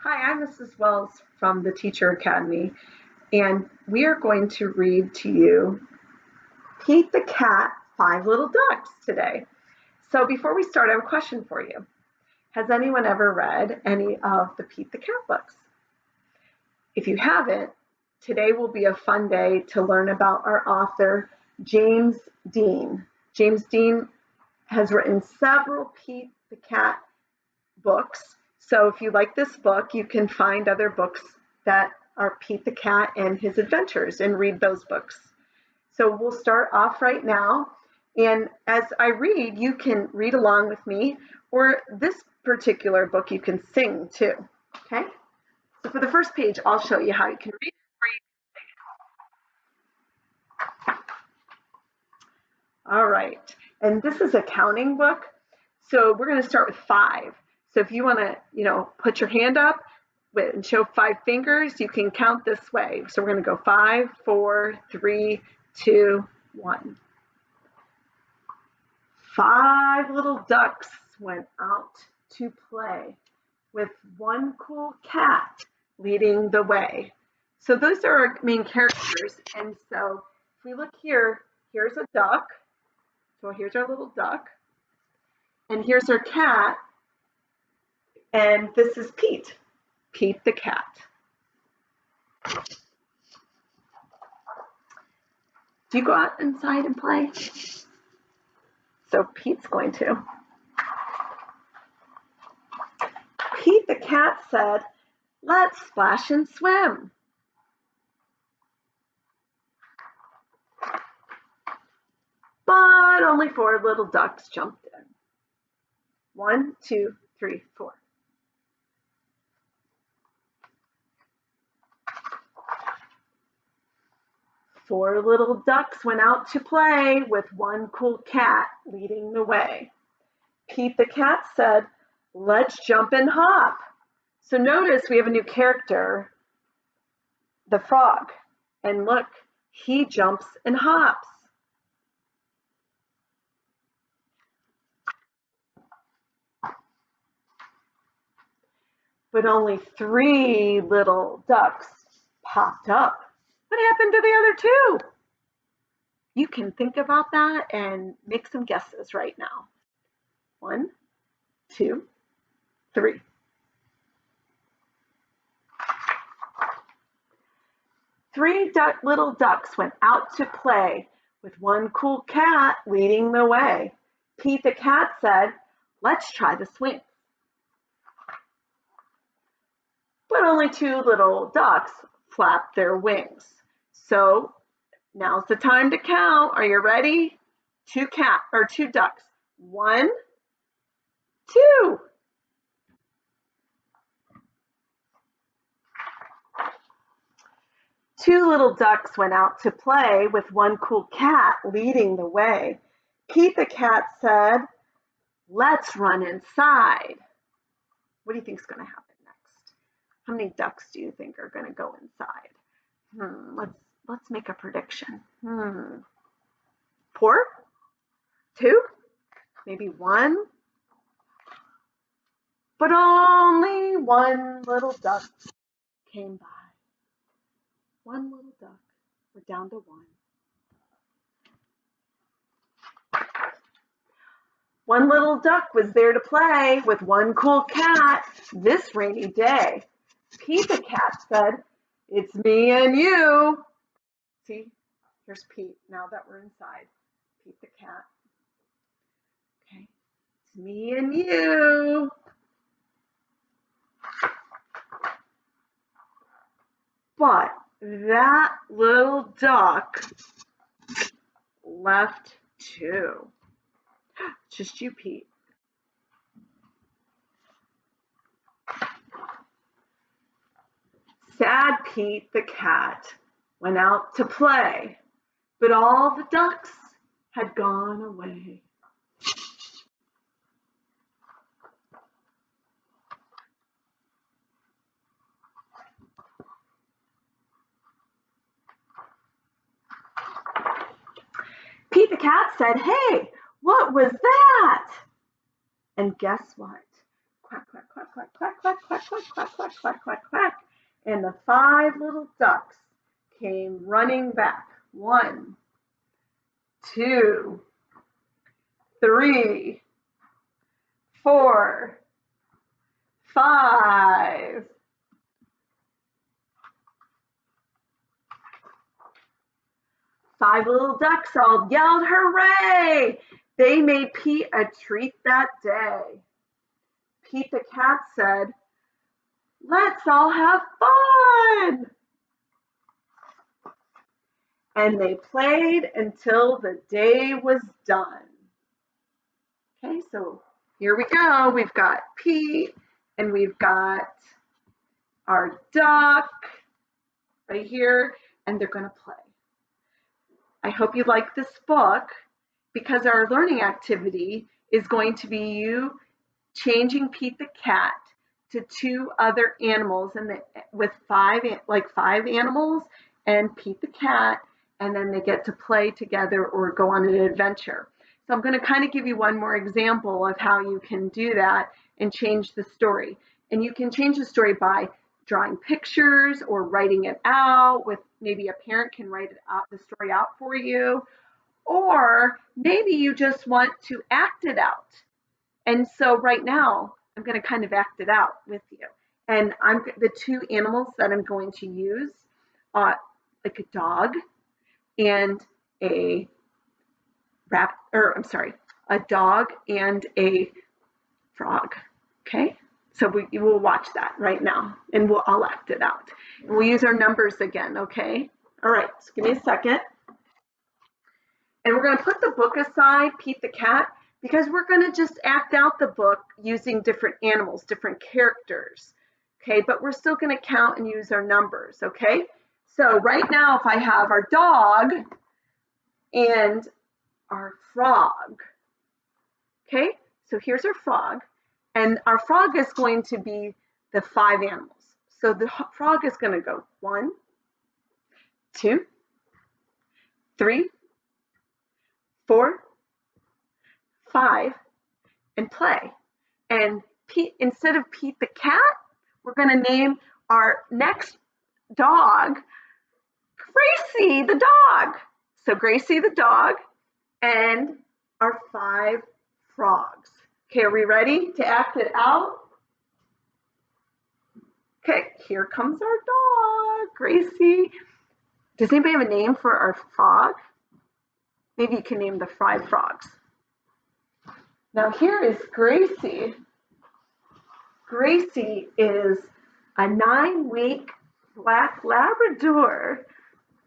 Hi, I'm Mrs. Wells from the Teacher Academy, and we are going to read to you Pete the Cat, Five Little Ducks today. So before we start, I have a question for you. Has anyone ever read any of the Pete the Cat books? If you haven't, today will be a fun day to learn about our author, James Dean. James Dean has written several Pete the Cat books. So if you like this book, you can find other books that are Pete the Cat and his adventures and read those books. So we'll start off right now. And as I read, you can read along with me, or this particular book you can sing too. Okay? So for the first page, I'll show you how you can read. All right. And this is a counting book. So we're going to start with 5. So if you want to, put your hand up and show 5 fingers, you can count this way. So we're going to go 5, 4, 3, 2, 1. 5 little ducks went out to play with one cool cat leading the way. So those are our main characters. And so if we look here, here's a duck. So here's our little duck. And here's our cat. And this is Pete, Pete the cat. Do you go out inside and play? So Pete's going to. Pete the cat said, "Let's splash and swim." But only 4 little ducks jumped in. 1, 2, 3, 4. Four little ducks went out to play with one cool cat leading the way. Pete the cat said, "Let's jump and hop." So notice we have a new character, the frog. And look, he jumps and hops. But only 3 little ducks popped up. What happened to the other 2? You can think about that and make some guesses right now. 1, 2, 3. 3 little ducks went out to play with one cool cat leading the way. Pete the cat said, "Let's try the swing." But only 2 little ducks flapped their wings. So now's the time to count. Are you ready? 2 ducks. 1, 2. Two little ducks went out to play with one cool cat leading the way. Pete the cat said, "Let's run inside." What do you think is going to happen next? How many ducks do you think are going to go inside? Let's make a prediction. 4? 2? Maybe 1? But only 1 little duck came by. 1 little duck. We're down to 1. 1 little duck was there to play with one cool cat this rainy day. Pete the cat said, "It's me and you." See, here's Pete now that we're inside. Pete the cat. Okay, it's me and you. But that little duck left too. Just you, Pete. Sad Pete the cat went out to play, but all the ducks had gone away. Pete the cat said, "Hey, what was that?" And guess what? Quack, quack, quack, quack, quack, quack, quack, quack, quack, quack, quack, quack, quack. And the 5 little ducks came running back. 1, 2, 3, 4, 5. 5 little ducks all yelled, hooray! They made Pete a treat that day. Pete the cat said, let's all have fun! And they played until the day was done. Okay, so here we go. We've got Pete and we've got our duck right here, and they're going to play. I hope you like this book because our learning activity is going to be you changing Pete the cat to 2 other animals and with 5 animals and Pete the cat, and then they get to play together or go on an adventure. So I'm going to kind of give you one more example of how you can do that and change the story. And you can change the story by drawing pictures or writing it out with maybe a parent can write the story out for you, or maybe you just want to act it out. And so right now I'm going to kind of act it out with you. And the 2 animals that I'm going to use, like a dog and a dog and a frog. Okay. So we will watch that right now, and I'll act it out. And we'll use our numbers again, okay? All right, so give me a second. And we're going to put the book aside, Pete the cat, because we're going to just act out the book using different animals, different characters, okay? But we're still going to count and use our numbers, okay? So right now, if I have our dog and our frog, okay? So here's our frog. And our frog is going to be the 5 animals. So the frog is going to go 1, 2, 3, 4, 5, and play. And Pete, instead of Pete the cat, we're going to name our next dog Gracie the dog. So Gracie the dog and our 5 frogs. Okay, are we ready to act it out? Okay, here comes our dog, Gracie. Does anybody have a name for our frog? Maybe you can name the 5 frogs. Now here is Gracie. Gracie is a 9-week black Labrador,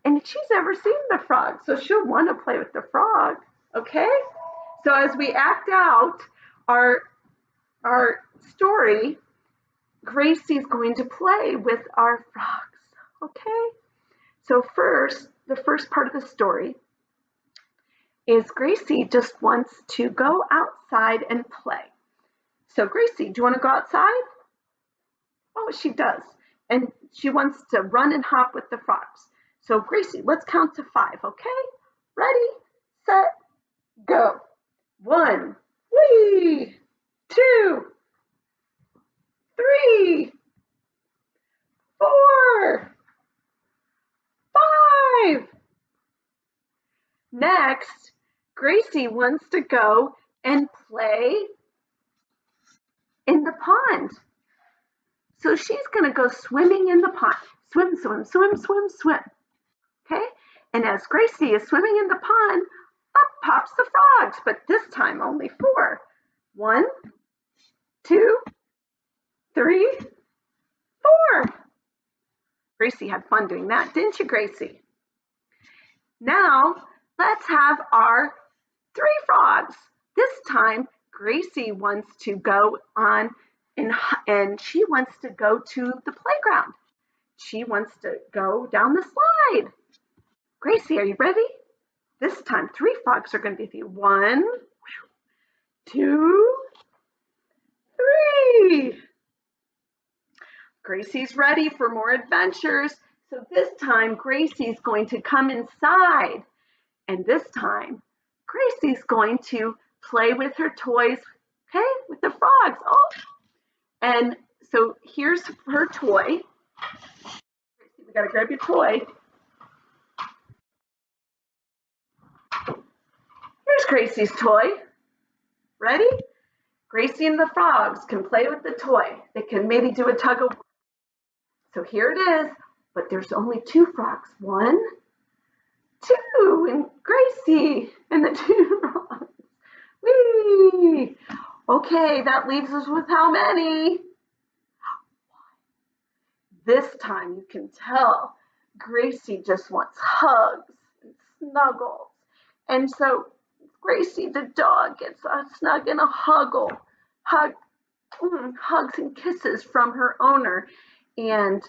and she's never seen the frog, so she'll want to play with the frog, okay? So as we act out our story, Gracie's going to play with our frogs, okay? So the first part of the story is Gracie just wants to go outside and play. So Gracie, do you want to go outside? Oh, she does. And she wants to run and hop with the frogs. So Gracie, let's count to 5, okay? Ready, set, go. 1, 2, 3, 4, 5. Next, Gracie wants to go and play in the pond. So she's going to go swimming in the pond. Swim, swim, swim, swim, swim. Okay? And as Gracie is swimming in the pond, up pops the frogs, but this time only 4. 1, 2, 3, 4. Gracie had fun doing that, didn't you, Gracie? Now, let's have our 3 frogs. This time, Gracie wants to go on and she wants to go to the playground. She wants to go down the slide. Gracie, are you ready? This time, 3 frogs are going to be with you. 1, 2, 3. Gracie's ready for more adventures. So this time, Gracie's going to come inside. And this time, Gracie's going to play with her toys, okay, with the frogs. Oh, And so here's her toy. We gotta grab your toy. Here's Gracie's toy. Ready? Gracie and the frogs can play with the toy. They can maybe do a tug of war. So here it is, but there's only 2 frogs. 1, 2, and Gracie and the 2 frogs. Whee! Okay, that leaves us with how many? This time you can tell Gracie just wants hugs and snuggles. And so Gracie the dog gets a snug and a hugs and kisses from her owner. And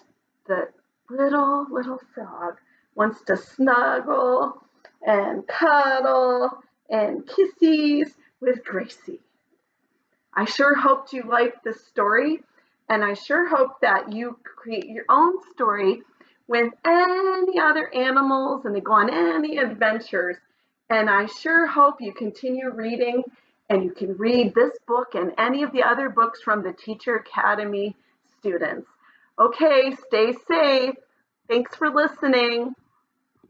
the little frog wants to snuggle and cuddle and kissies with Gracie. I sure hope you liked this story, and I sure hope that you create your own story with any other animals and they go on any adventures. And I sure hope you continue reading and you can read this book and any of the other books from the Teacher Academy students. Okay, stay safe. Thanks for listening.